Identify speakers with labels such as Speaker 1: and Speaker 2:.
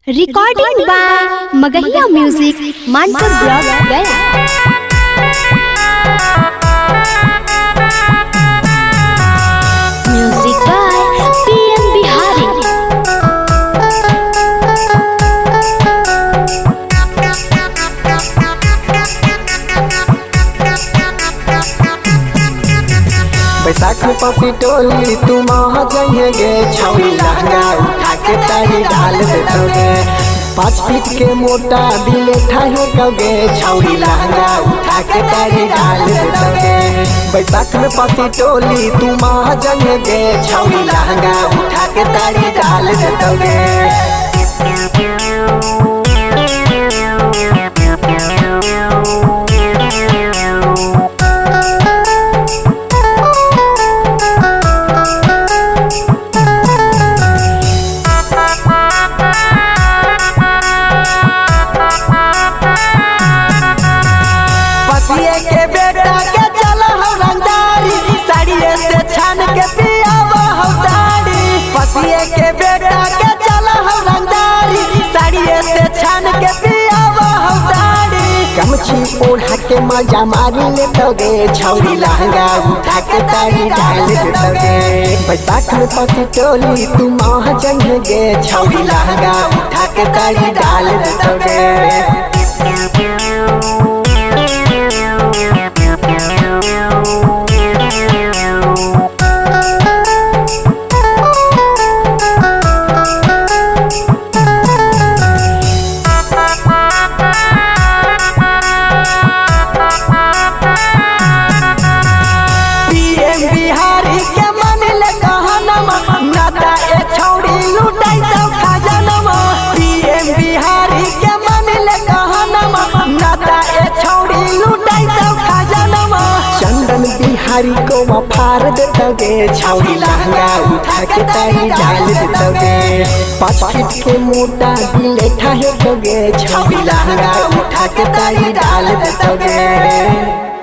Speaker 1: Recording by Magahiya music Manpur block Gaya. Music by PM Bihari.
Speaker 2: बैसाख में पसी टोली तुम आ जाइए गे छौरी लहंगा उठा के तारी डाल देतोगे 5 फीट के मोटा दिले ठाहे कगे छौरी लहंगा उठा के तारी डाल देतोगे बैसाख में पसी टोली तुम आ जाइए गे छौरी लहंगा उठा के तारी डाल देतोगे। के बेटा के चला हो रंगदारी साड़िए से छान के पियावा हो दाढ़ी पसिए के बेटा के चला हो रंगदारी साड़िए से छान के पियावा हो दाढ़ी गमछी ओढ़ा के मजा मारी लेतोगे छौरी लहंगा उठा के तारी डाल देतोगे बैसाख में पसी टोली तुम आ जाइए छौरी लहंगा उठा के तारी डाल देतोगे। बिहारी के मन ले कहनमा नाता ए छौड़ी लुटाई दो खजानमा पीएम बिहारी के मन ले कहनमा नाता ए छौड़ी लुटाई दो खजानमा चंदन बिहारी को वफार देतोगे छौड़ी लहंगा उठा के तारी डाल देतोगे 5 फीट के मोटा दिले ठाहे दोगे छौड़ी लहंगा उठा के तारी डाल देतोगे।